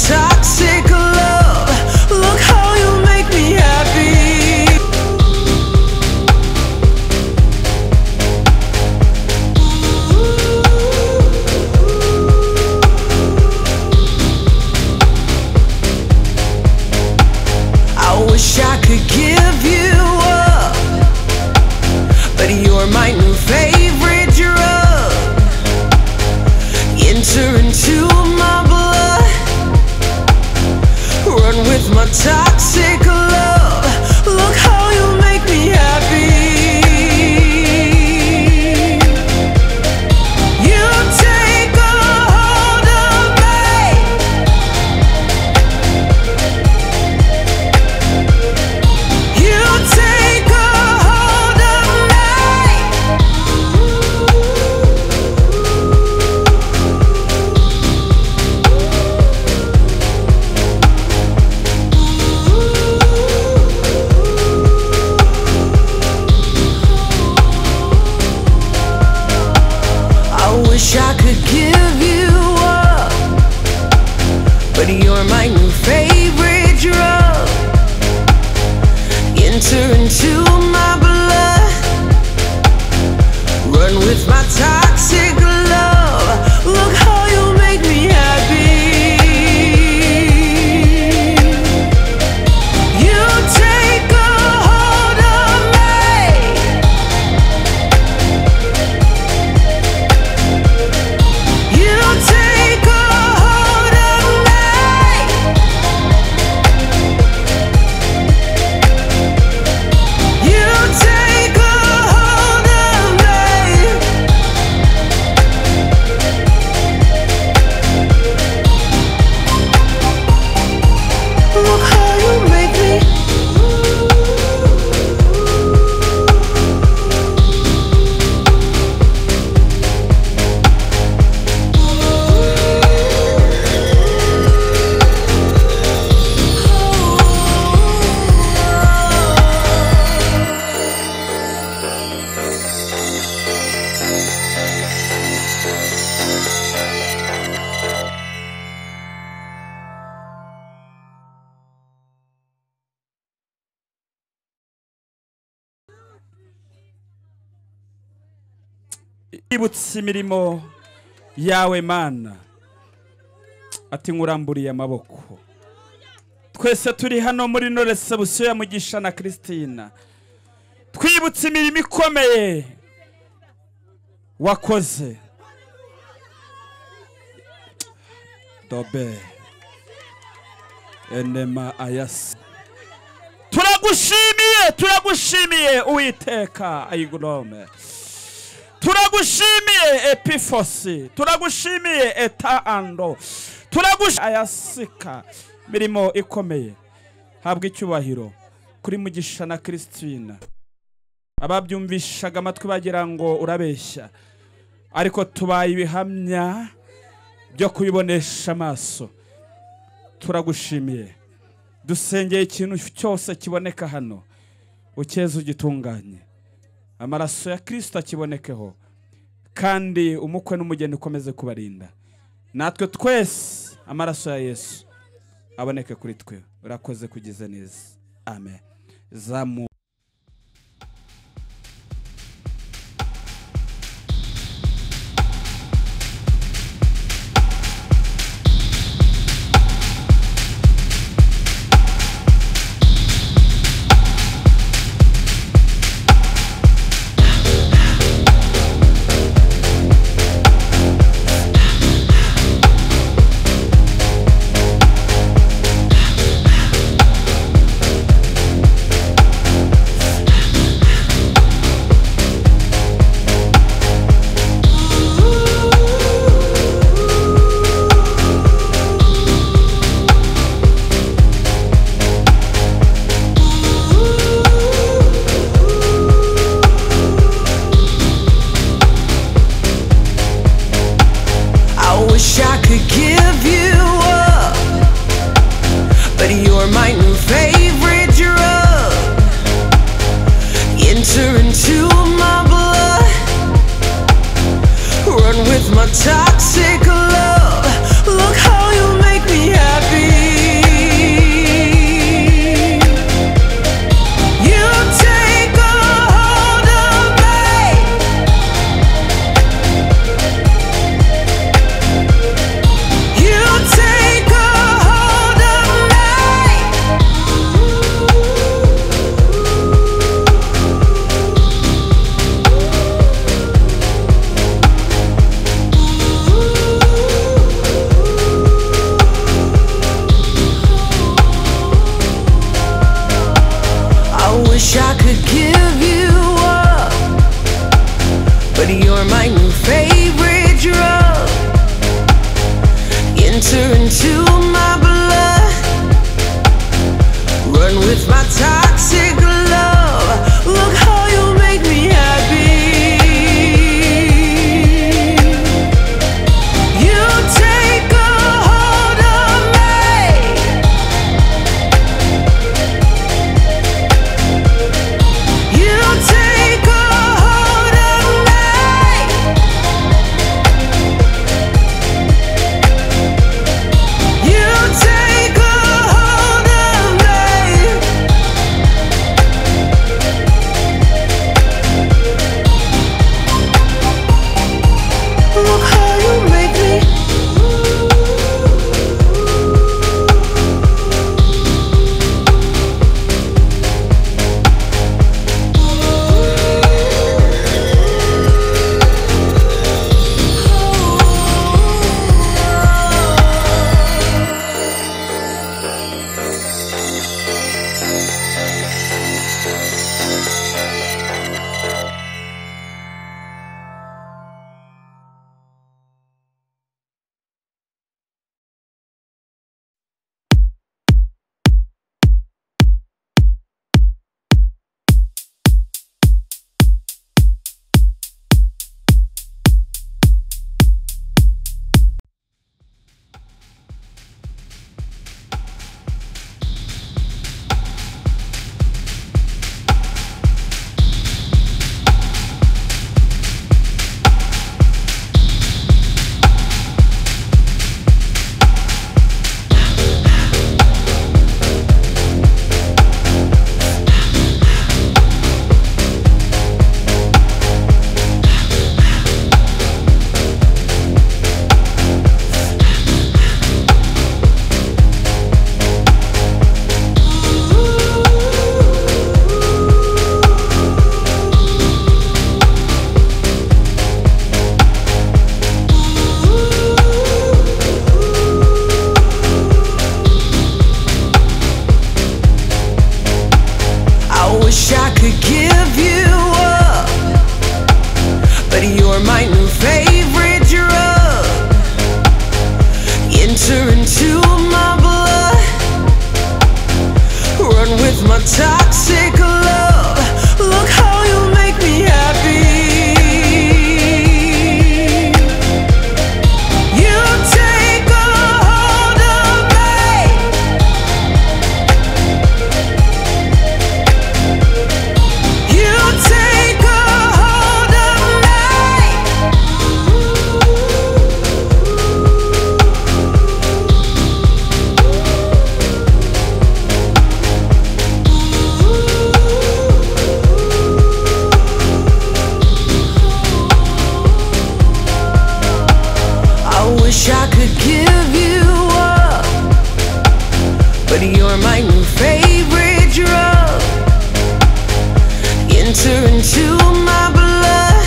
toxic love. Look how you make me happy. I wish I could give you up, but you're my new favorite drug. Enter into my blood, run with my toxic love. Look how you make me happy. You take a hold of me. You take a hold of me. I wish I could give you up, but you're my new favorite drug. Enter into my blood, run with my toxic love. Look how you make me happy. You take a hold of me. You take a hold of me. You take a hold of me. Look how you make me. ibutse imirimo yawe Mana, ati nkuramburiye amaboko. Twese turi hano muri Knowless Busoya ya Mugisha na Christina, twibutse imirimo ikomeye wakoze. Dobe enema ayasi, turagushimiye Uwiteka ayigurome. Turagushimiye Epifosi, turagushimiye Etaando, turagushimiye Ayasika. Mirimo ikomeye, habwa icyubahiro kuri Mugisha na Christina. Ababyumvishaga amatwi bagira ngo urabeshya, ariko tubaye ibihamya byo kubibonesha amaso. Turagushimiye, dusengeye ikintu cyose kiboneka hano ukeze ugitunganye, amaraso ya Kristo akibonekeho, kandi umukwe n'umugeni ukomeze kubarinda. Natwe twese amaraso ya Yesu aboneke kuri twe. Urakoze kugize neza. Amen. Zamu Enter into my blood, run with my toxic love. Look how you make me happy. You take a hold of me. You take a hold of me. You take a hold of me. Look how you make me. I wish I could give you up, but you're my new favorite drug. Enter into my blood, run with my toxic love. Look how you make me happy. You take a hold of me. You take a hold of me. I wish I could give you up, but you're my new favorite drug. Enter into my blood,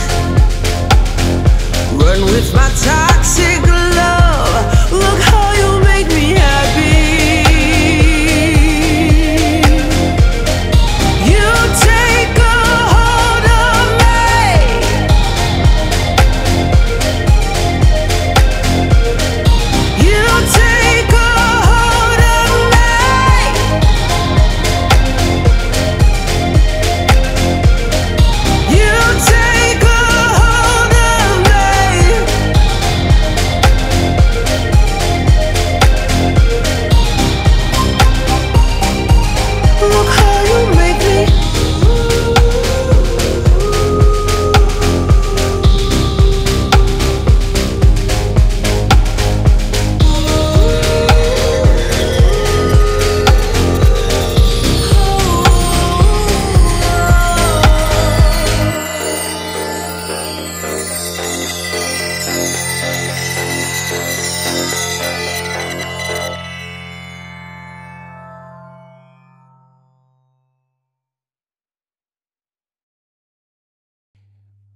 run with my toxic love. Look how you make me happy. You take a hold of me. You take a hold of me. You take a hold of me. Look how you make me.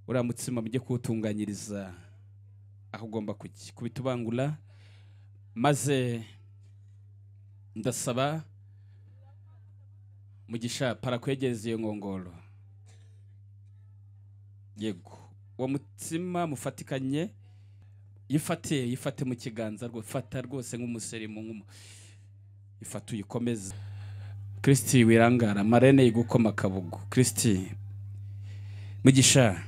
uriya mutsima mujye kuwutunganyiriza aho ugomba kubitubangura, maze ndasaba Mugisha parakwegereza iyo ngongoro. Yego uwo mutsima mufatikanye yifate mu kiganza rwo fata rwose nk'umuserimu ifata uyikomeza. Kristi wirangara Marene igukoma kabugu. Kristi Mugisha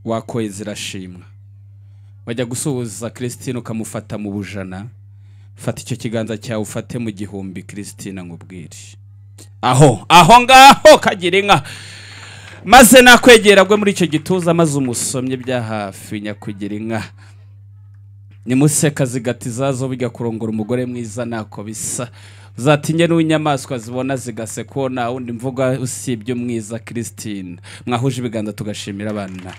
wakoye zirashimwa. Wajya gusuhuza Christine ukamufata mu bujana. Fata icyo kiganza cyawe ufate mu gihumbi Christine nkubwire. Aho ngaho kagira inka. Maze nakwegera gwe muri icyo gituza maze umusomye bya hafi nyakugira inka. Nimuseka zigatizazo bijya kurongora umugore mwiza nako bisa. Uzatinye n'inyamaswa zibona zigaseko na undi mvuga usibye mwiza Christine. Mwahuje ibiganza tugashimira abana.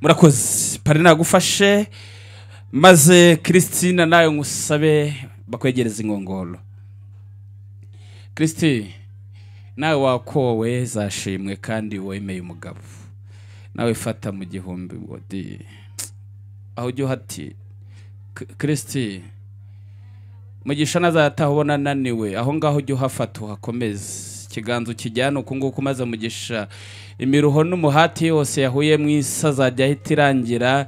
Murakoze pare nagufashe maze Christine nayo ngusabe bakwegereza ingongolo. Kristi nawe wakowe zashimwe kandi wemeye umugabo. Nawe fata mu gihumbi wodi. Aho ujyo hati Kristi Mugisha nazatahubona naniwe aho ngaho ujyo hafata uhakomeze kiganzo kijyana ukunguko maze Mugisha imiruho n'umuhati yose yahuye mwisa zajya hitirangira.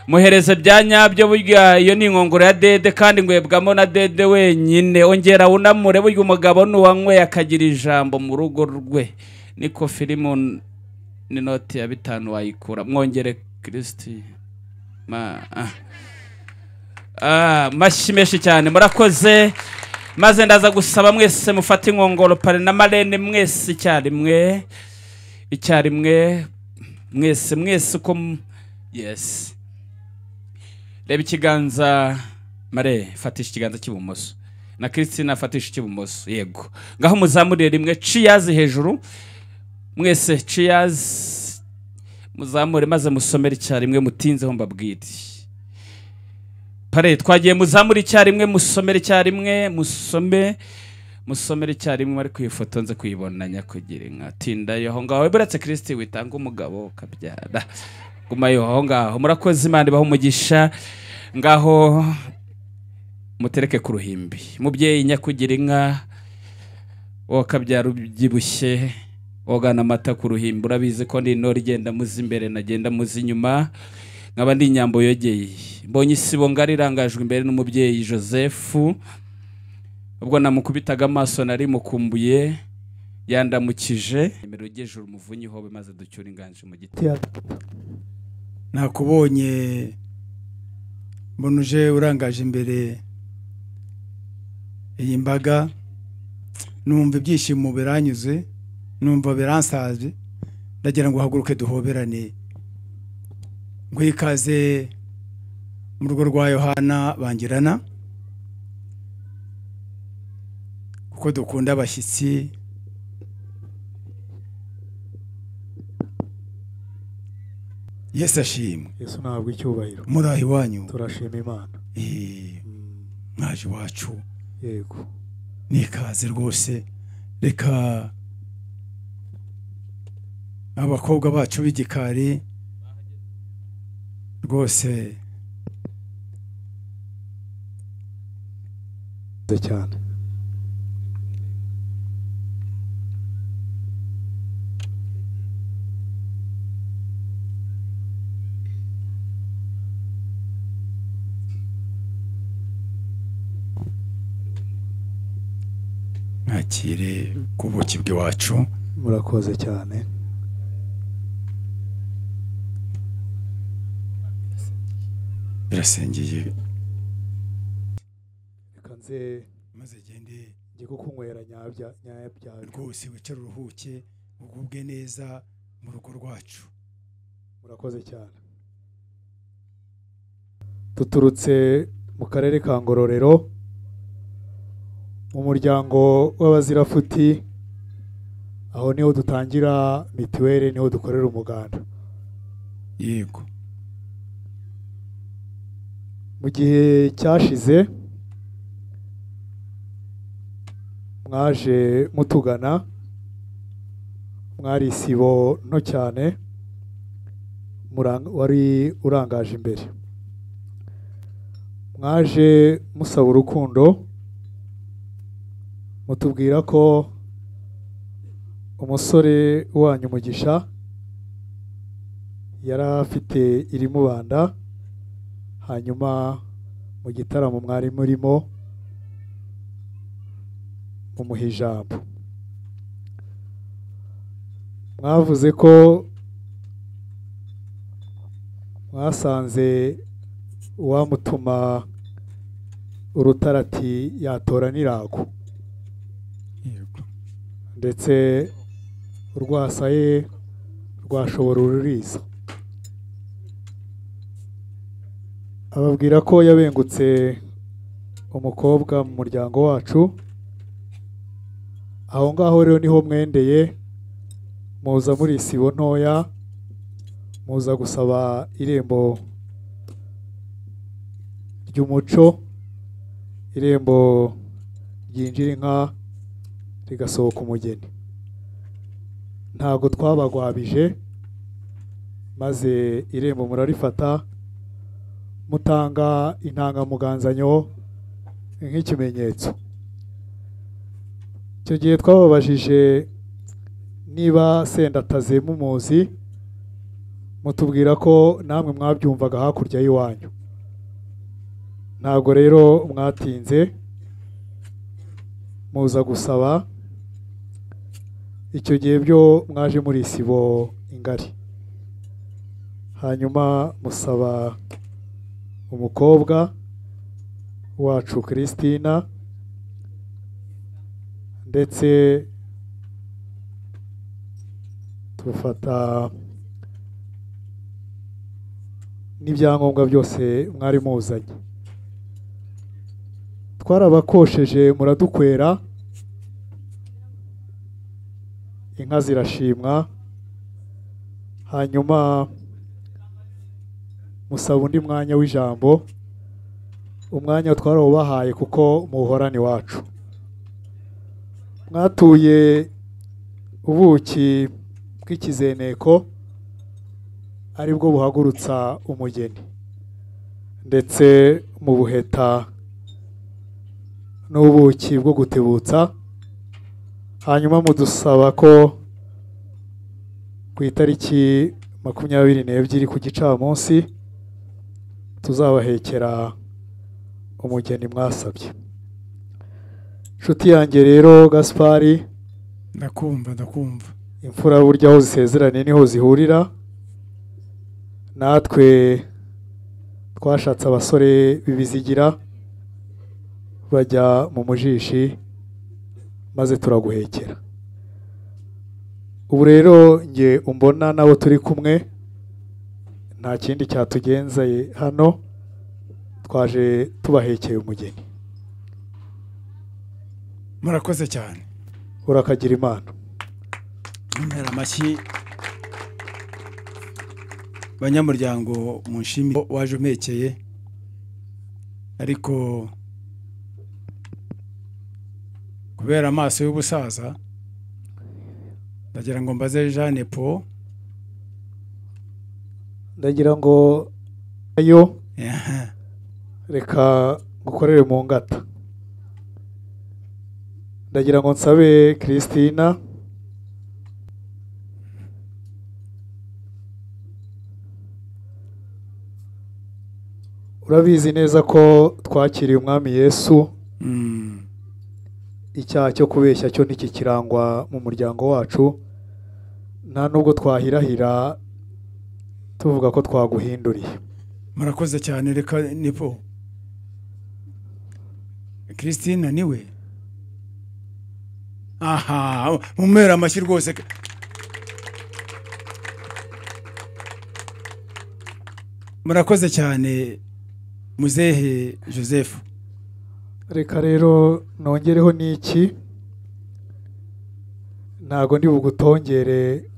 Muhereze byanyabyo burya iyo ni inkongoro ya dede kandi ngwebwamo na dede wenyine. Ongera unamure burya umugabo nuwanywe akagira ijambo mu rugo rwe. Niko filimo ni noti ya 5 wayikura. Mwongere Kristi mashimeshi cyane murakoze. Maze ndaza gusaba mwese mufate inkongoro pare na Marene mwese icyarimwe mwese uko yes. Reba ikiganza Mare fatisha ikiganza cy'ibumoso na Christine afatisha icy'ibumoso. Yego ngaho muzamurire rimwe cheers hejuru mwese cheers muzamure maze musomere icyarimwe mutinzeho mbabwire. Pare twagiye muzamure icyarimwe musomere icyarimwe musomere icyarimwe ari kwifoto nze kuyibona nyakugira inka. Tindayo aho ngaho buretse Kristi witanga umugabo kabyara gumayo aho ngaho. Murakoze Imana ibaho umugisha. Ngaho mutereke ku ruhimbi mubyeyi nyakugira inka wakabyara ubyibushye wogana amata ku ruhimbi. Urabizi ko ndi intore igenda muzi imbere nagenda muzi inyuma nkaba ndi inyambo yogeye. Mbonye isibo ngari irangajwe imbere n'umubyeyi Joseph. Ubwo namukubitaga amaso nari mukumbuye yandamukije nimero ugejuru umuvunyi hobe maze ducyura inganje mu giti. Nakubonye mbonuje urangaje imbere iyi mbaga numva ibyishimo biranyuze numva biransaze ndagira ngo haguruke duhoberane ngo ikaze mu rugo rwa Yohana bangirana kuko dukunda abashyitsi. Yesu ashimwe. Yesu ntabwo icyubahiro. Murahi wanyu turashima Imana. Mwaje wacu. Yego. Nikaze rwose. Reka abakobwa bacu b'igikari rwose cyane. Nakire kubuki bw'iwacu. Murakoze cyane. Birasengeye. Kanze maze gende ngiye kukunywera nyabya rwose wicara uruhuke ugubwe neza mu rugo rwacu. Murakoze cyane. Tuturutse mu karere ka Ngororero mu muryango w'abazirafuti. Aho niho dutangira mitiwere, niho dukorera umuganda. Yego. Mu gihe cyashize mwaje mutugana mwari isibo no cyane wari urangaje imbere. Mwaje musaba urukundo mutubwira ko umusore wanyu Mugisha yari afite irimubanda, hanyuma mu gitaramo mwari murimo mumuha ijambo. Mwavuze ko mwasanze uwamutuma urutarati yatora n'irago, yego ndetse urwasaye rwashobora ururiza. Ababwira ko yabengutse umukobwa mu muryango wacu. Aho ngaho rero niho mwendeye, muza muri isibo ntoya, muza gusaba irembo ry'umuco, irembo ryinjira inka rigasohoka umugeni. Ntabwo twabagwabije, maze irembo murarifata, mutanga intangamuganzanyo nk'ikimenyetso. Icyo gihe twababajije niba Sendataze mumuzi, mutubwira ko namwe mwabyumvaga hakurya y'iwanyu. Ntabwo rero mwatinze, muza gusaba. Icyo gihe byo mwaje muri isibo ingari, hanyuma musaba umukobwa wacu Christina, ndetse tufata n'ibyangombwa byose mwari muzanye. Twarabakosheje muradukwera, inka zirashimwa, hanyuma musaba undi mwanya w'ijambo. Umwanya twarawubahaye kuko muhorani wacu. Mwatuye ubuki bw'ikizeneko ari bwo buhagurutsa umugeni, ndetse mu buheta n'ubuki bwo gutebutsa. Hanyuma mudusaba ko ku itariki 22 ku gicamunsi tuzabahekera umugeni mwasabye. Nshuti yanjye rero Gaspari, ndakumva imfura burya aho zisezerane niho zihurira. Natwe twashatse abasore bibizigira bajya mu mujishi, maze turaguhekera. Ubu rero nge umbona nabo turi kumwe, nta kindi cyatugenzaye hano, twaje tubahekeye umugeni. murakoze cyane. Urakagira Imana. Ntera amashyi banyamuryango, munshimire waje umekeye, ariko kubera amaso y'ubusaza ndagira ngo mbaze Jeanne Paul. Ndagira ngo ayo reka gukorere mu ngata. Ndagira ngo nsabe Christina, urabizi neza ko twakiriye umwami Yesu. Icyaha cyo kubeshya cyo ntikikirangwa mu muryango wacu, nta nubwo twahirahira tuvuga ko twaguhinduriye. murakoze cyane. Reka nipo Christina niwe. Aha, mumera amashyi rwose. Murakoze cyane Muzehe Joseph. Reka rero nongereho n'iki, ntago ndi bugutongere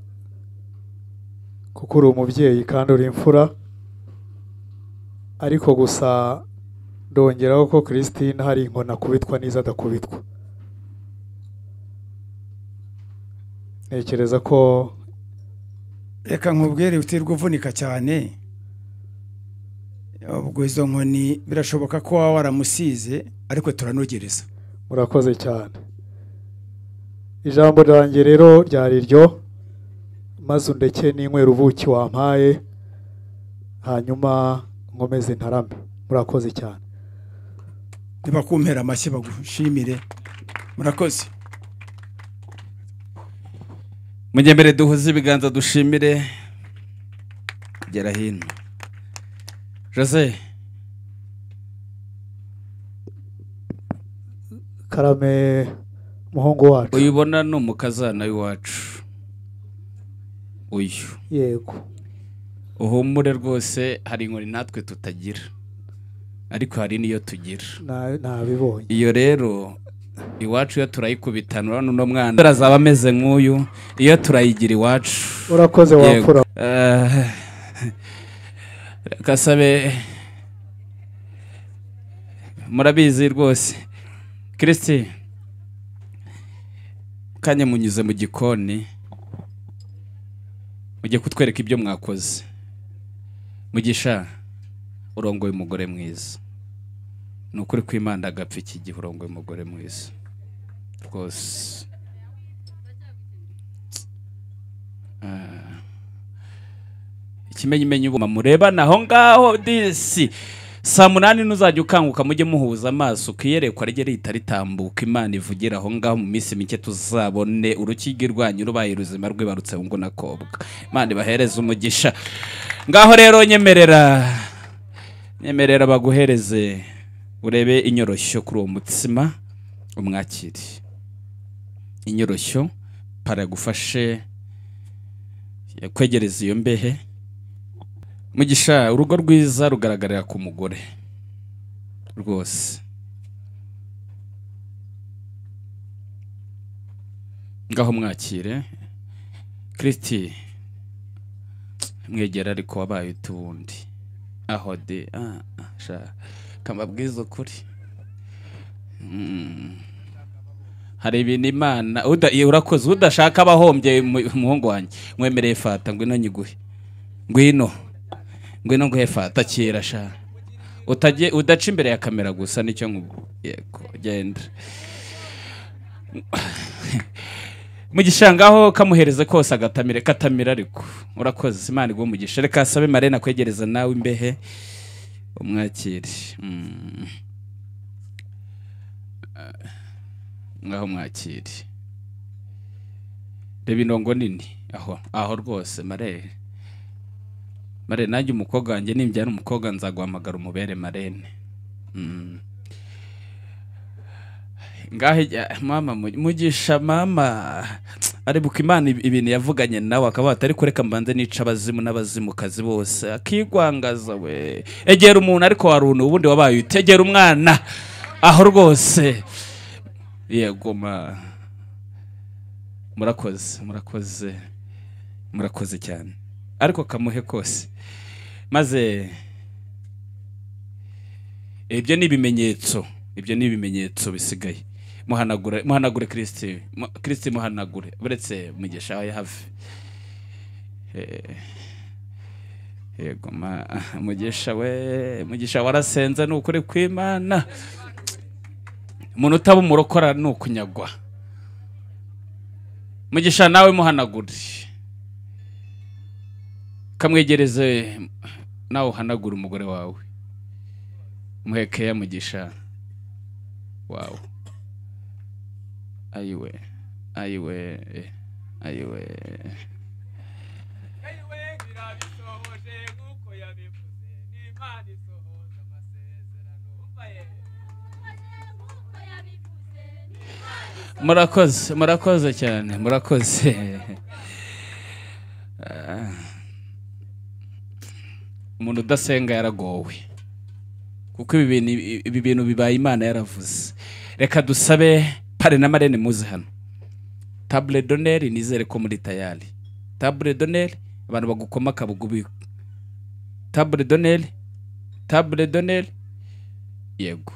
kuko uri umubyeyi kandi uri imfura, ariko gusa ndongeraho ko Christine hari inkona kubitwa n'izo adakubitwa. Ntekereza ko reka nkubwire utirwa uvunika cyane. Ubwo izo nkoni birashoboka ko waba waramusize, ariko turanogereza. murakoze cyane. Ijambo ryanjye rero ryari ryo, maze undeke n'inywera ubuki wampaye, hanyuma nkomeze ntarame. Murakoze cyane. nibakumpera amashyi bagushimire. Murakoze. Mujye mbere duhuze ibiganza dushimire. Gera hino. Jose Karame muhungu wacu. uyibona no mukazana w'iwacu. Uyu Yego. uhumure rwose, hari inkoni natwe tutagira, ariko hari niyo tugira. Nabibonye. Iyo rero iwacu iyo turayikubitanura no mwana arazaba ameze nk'uyu, iyo turayigira iwacu. Urakoze wapfura. Kasabe murabizi rwose. Kristi kanya munyuze mu gikoni, mujye kutwereka ibyo mwakoze. Mugisha urongoye umugore mwiza, nukuri kw'Imana agapfa iki gihe urongoye umugore mwiza rwose. Ikimenyimenyi ubuma murebana aho ngaho disi saa 8 nuzajya ukanguka mujye muhuza amaso kiyerekwa rye rita ritambuka. Imana ivugira aho ngaho mu minsi mike tuzabone urukigi rwanyu rubaye ruzima rwibarutse ngo nakobwa. Imana ibahereze umugisha. Ngaho rero nyemerera baguhereze urebe inyoroshyo kuri uwo mutsima umwakiri. Inyoroshyo para gufashe kwegereza iyo mbehe. Mugisha urugo rwiza rugaragarira ku mugore rwose. Ngaho mwakire. Kristi mwegera ariko wabaye utundi aho de kamabwizo kuri. Hari ibintu Imana urakoze udashaka abahombye umuhungu wanjye. Mwemereye fata ngwino nyiguhe. Ngwino nguhe fata kira sha. Udaca imbere ya kamera gusa nicyo yego genda. Mugisha ngaho kamuhereze kose agatamire katamira ariko. Urakoze Imana igwo mugisha. Reka sabe Marena kwegereza nawe imbehe umwakire. Ngaho mwakire. Reba inongo nini aho rwose Marene. Marene nanjye umukobwa wanjye nimbyana umukobwa nzaguhamagara umubere Marene. Ngahe mama Mugisha mama aribuka Imana ibintu yavuganye nawe akaba atari kureka mbanze nica abazimu n'abazimukazi bose akigwangaza we. Egera umuntu ariko waruntu ubundi wabaye utegera umwana aho rwose. Yego murakoze cyane ariko kamuhe kose maze. Ibyo ni ibimenyetso bisigaye. Muhanagure Kristi muhanagure uretse Mugisha aho hafi. Yego Mugisha warasenze n'ukuri kw'Imana. Umuntu utaba umurokora n'ukunyagwa. Mugisha nawe muhanagure. Kamwegereze nawe uhanagure umugore wawe. Muhekeye Mugisha. Wow. Ayiwe. Birabisohoje nkuko yabivuze n'Imana isohoza amasezerano. Murakoze cyane. Umuntu udasenga yaragowe kuko ibi bintu bibaye Imana yaravuze. Reka dusabe pare na Marene muze hano. Table d'honneur nizere ko muri tayari. Table d'honneur abantu bagukoma kabugubi. Table d'honneur yego.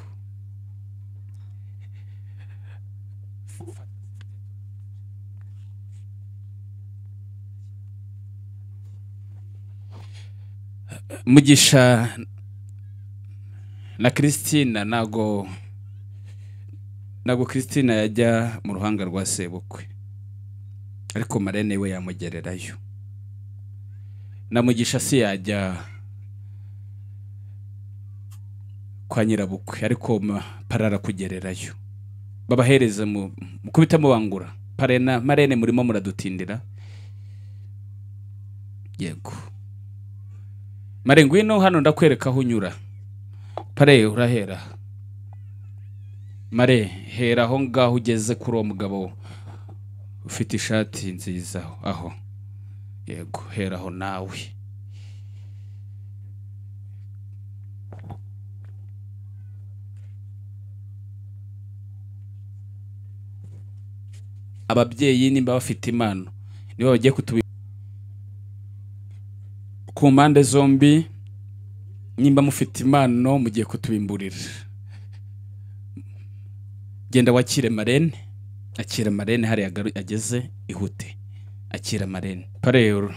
Mugisha na Kristina nago Kristina yajya mu ruhanga rwa sebukwe ariko Marene we yamugererayo. Na Mugisha si yajya kwa nyirabukwe ariko parara kugererayo babahereze mukubita mubangura parena marene murimo muradutindira yego mare ngwino hano ndakwereka aho unyura pare urahera mare hera aho ngaho ugeze kuri uwo mugabo ufite ishati nziza aho yego hera aho nawe ababyeyi nimba bafite impano nibo bagiye kutubi ku mpande zombi nimba mufite impano mugiye kutubimburira genda wakire marene akira marene hari ageze ihute akira marene parero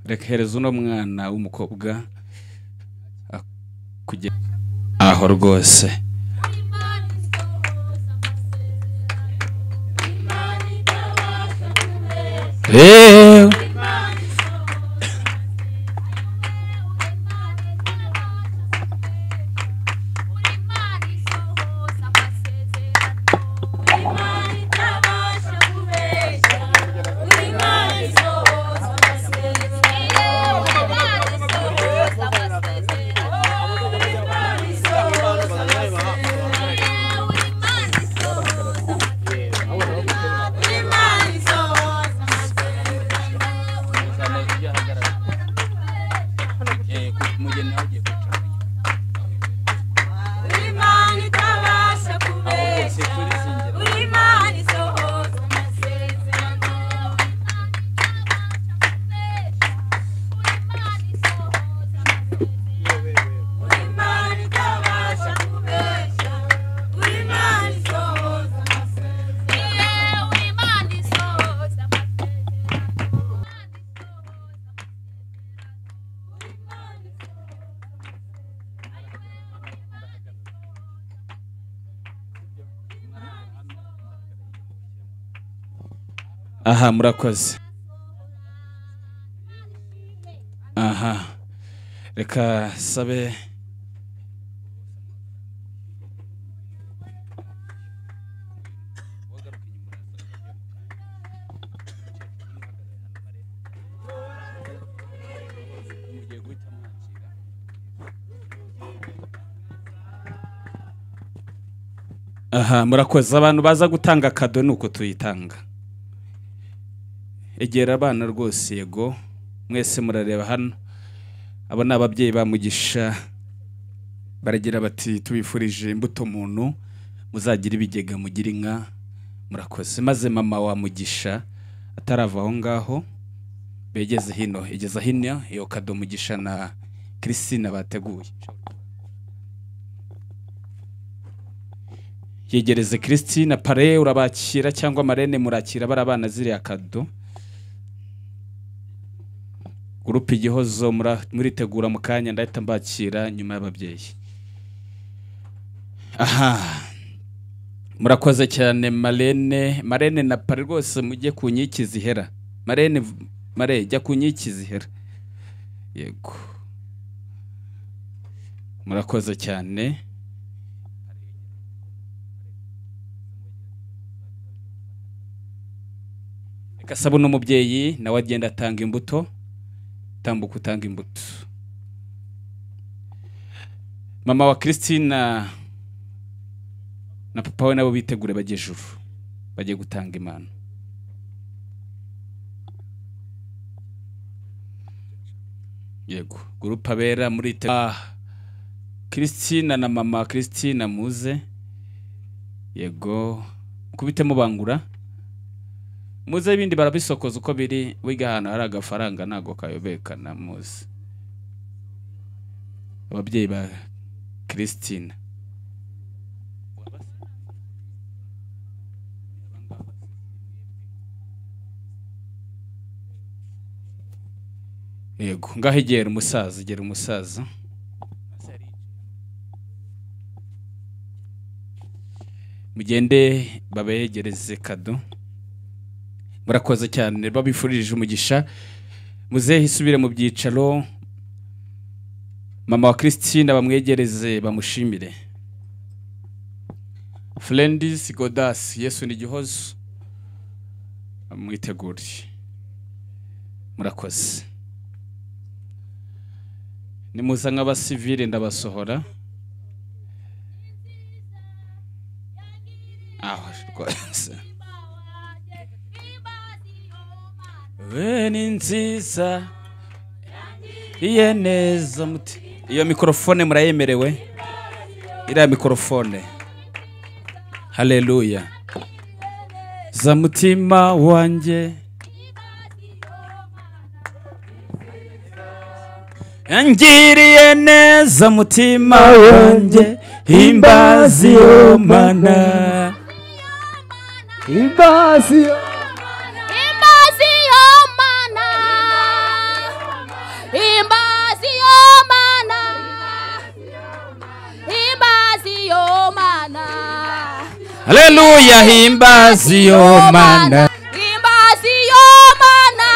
rekereza uno mwana w'umukobwa kugera aho rwose aha murakoze aha reka sabe aha murakoze abantu baza gutanga kado nuko tuyitanga egera abana rwose yego mwese murareba hano abo n'ababyeyi bamugisha baragira bati tubifurije imbuto muntu muzagira ibigega mugira inka murakoze maze mama wa mugisha atarava aho ngaho begeze hino igeza hino iyo kado mugisha na Christine bateguye yegereze Christine pare urabakira cyangwa marene murakira barabana ziriya kado Gurupe igihozo muritegura mu kanya ndahita mbakira nyuma y'ababyeyi aha murakoze cyane marene na pare rwose mujye ku nkiki zihera mare jya ku nkiki zihera yego murakoze cyane Kasabo n'umubyeyi nawe agenda atanga imbuto tambuka utanga imbuto mama wa Christine na papa we nabo bitegure bagiye juru bagiye gutanga impano yego gurupe abera muri Christine na mama Christine muze yego kubite mubangura muze ibindi barabisokoza uko biri wiga hano hari agafaranga nago kayobekana muze ababyeyi ba Christine yego ngaho igera umusaza mugende babegereze kado murakoze cyane babifurije umugisha muzehe isubire mu byicaro mama wa Christine bamwegereze bamushimire Friends Godas Yesu ni Gihozo mwiteguri murakoze nimuza nk'abasivile ndabasohora rwose we ni nziza iye neza muti iyo mikrofone murayemerewe iriya mikrofone haleluya za mutima wanjye yangiriye neza mutima wanjye himbazi yo mana Himbazi yo mana himbazi yo mana himbazi yo mana haleluya himbazi yo mana himbazi yo mana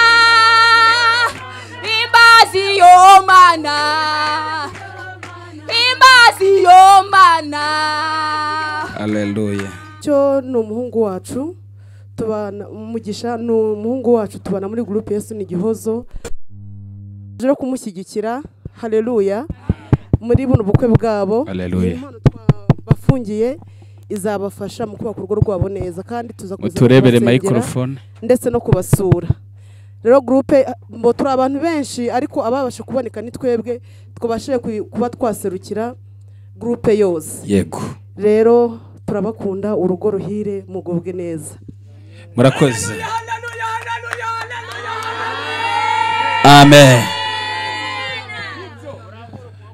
himbazi yo mana himbazi yo mana haleluya cyo ni umuhungu wacu tubana umugisha ni umuhungu wacu tubana muri groupe Yesu ni Gihozo rero kumushyigikira haleluya muri buno bukwe bwabo haleluya bafungiye izabafasha mu kubaka urugo rwabo neza kandi tuzakuza turebere microphone ndetse no kubasura rero groupe mbo turi abantu benshi ariko ababasha kuboneka ni twebwe twabashije kuba twaserukira groupe yose yego rero turabakunda urugo ruhire mugubwe neza murakoze amen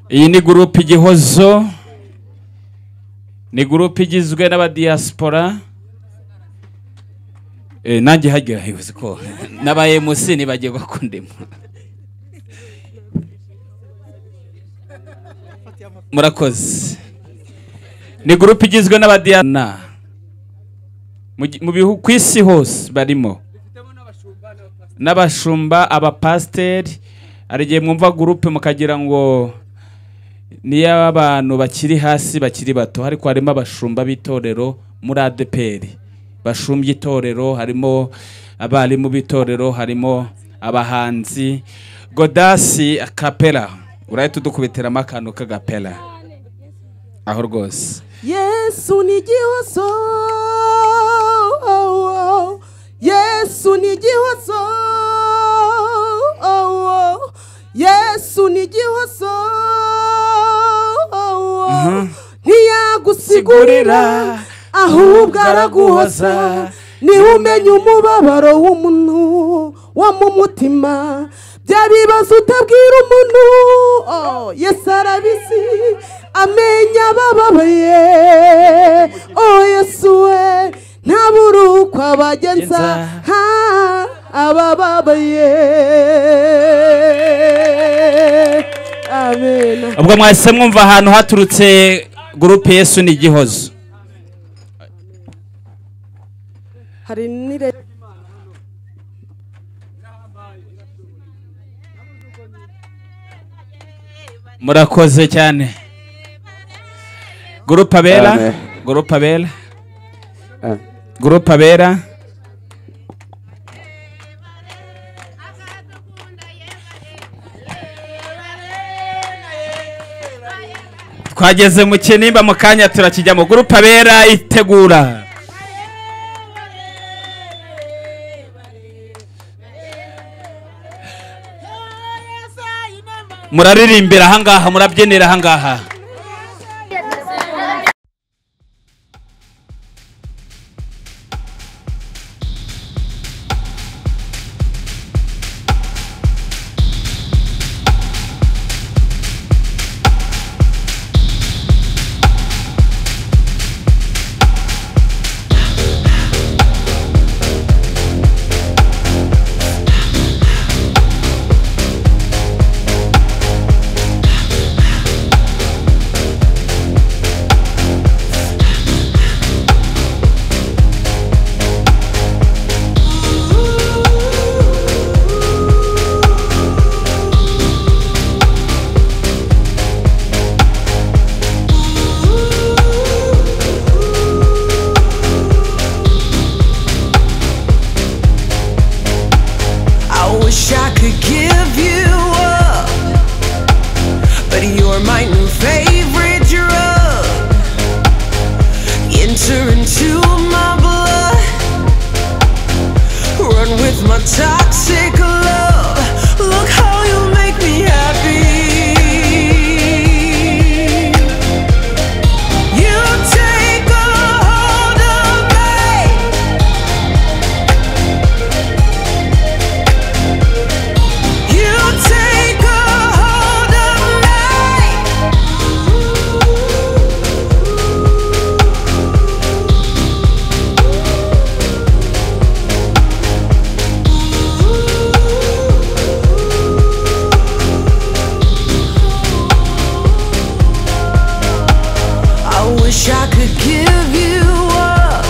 iyi ni groupe Igihozo ni groupe igizwe n'abadiaspora nanjye hagira hivuze ko nabaye musini bagiye bakundemo murakoze ni groupe igizwe n'abadiana mu bihugu kwisi hose barimo n'abashumba abapasteri arigiye mwumva groupe mukagira ngo ni abantu bakiri hasi bakiri bato ariko harimo abashumba b'itorero muri ADPR bashumbye itorero harimo abarimu b'itorero harimo abahanzi Godasi akapela urahita udukubitira amakano k'agapela aho rwose Yesu ni Gihozo Yesu ni Gihozo Yesu ni Gihozo ntiyagusigurira ahubwo araguhoza niho umenya umubabaro w'umuntu wo mu mutima bya bibazo utabwira umuntu Yesu arabizi amenya abababaye Yesu we ntabura uko abagenza abababaye amen ubwo mwese mwumva ahantu haturutse groupe Yesu ni Gihozo hari nire murakoze cyane groupe abera groupe abera groupe abera twageze mu kinimba mu kanya turakijyamo groupe abera itegura muraririmbira ahangaha murabyinira ahangaha wish I could give you up,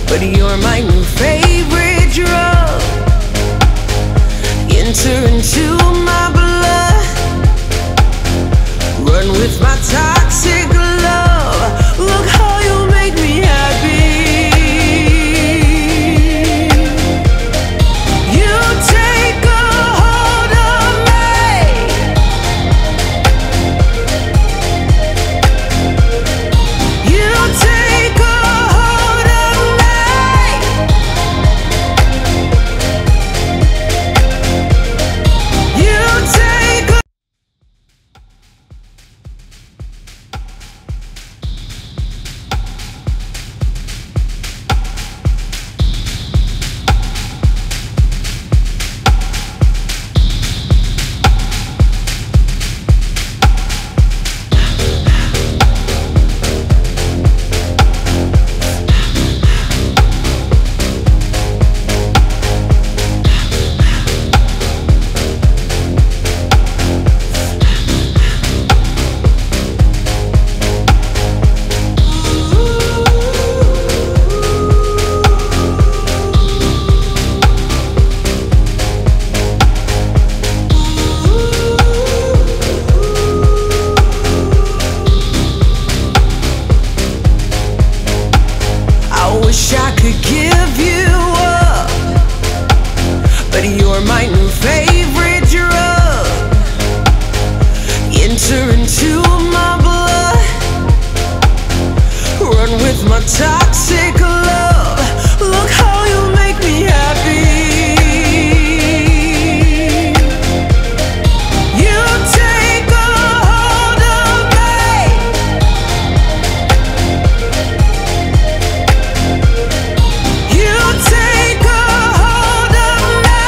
but you're my new favorite drug. Enter into my blood, run with my toxic love. Look how you make me happy. You take a hold of me. You take a hold of me. You take a wish I could give you up, but you're my new favorite drug. Enter into my blood, run with my toxic love. Look how you make me happy. You take a hold of me. You take a hold of me.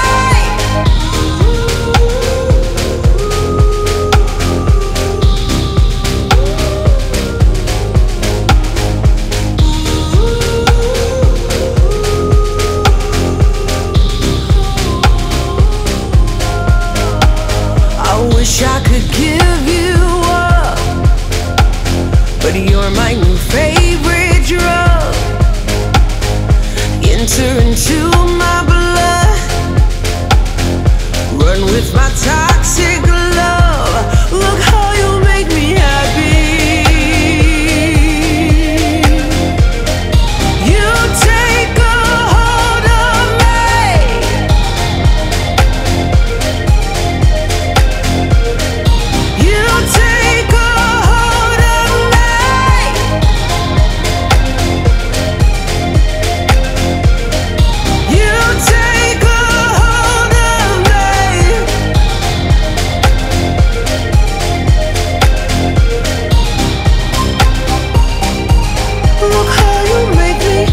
I wish I could give you up, but you're my new favorite drug. Enter into my blood, run with my toxic love. Look how you make me happy. You take a hold of me. You take a hold of me. You take a hold of me. Look how you make me.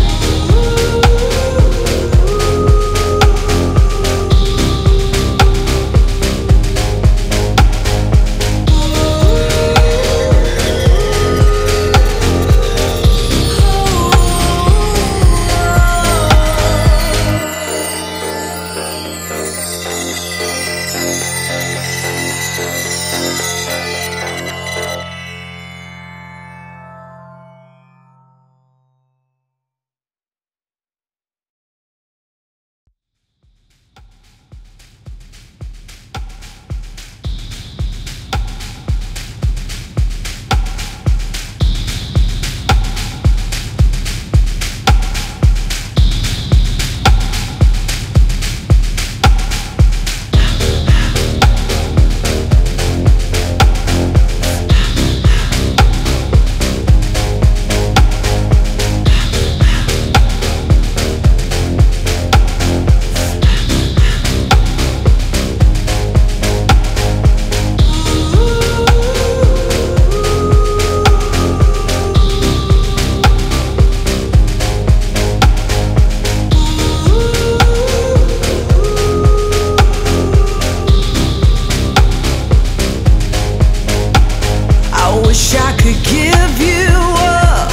Wish I could give you up,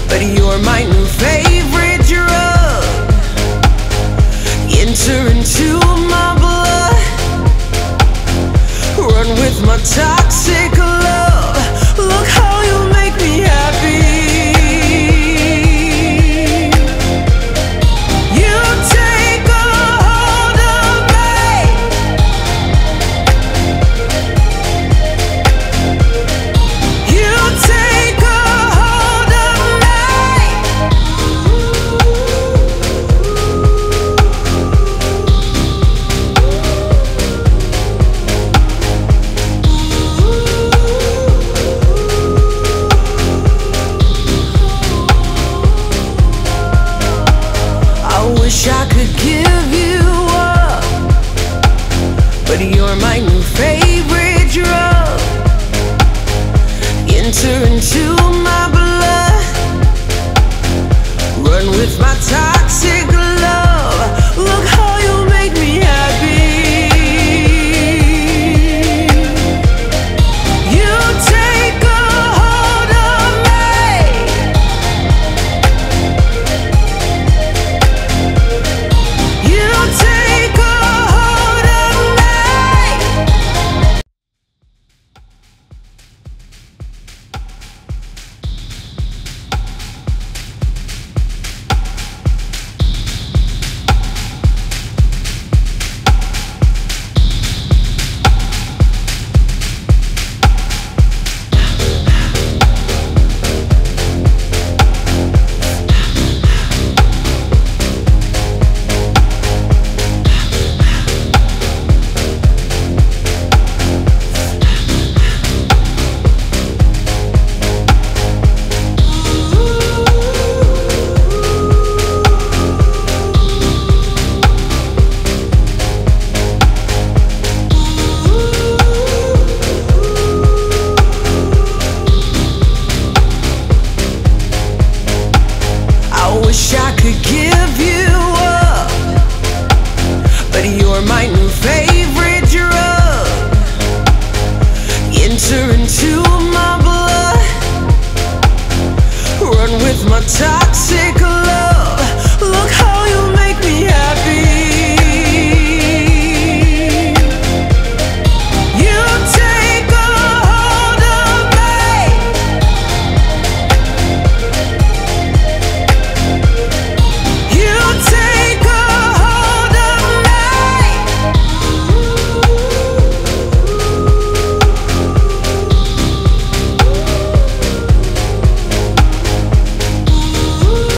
but you're my new favorite drug. Enter into my blood, run with my toxic love. Look how new favorite drug. Enter into my blood, run with my toxins.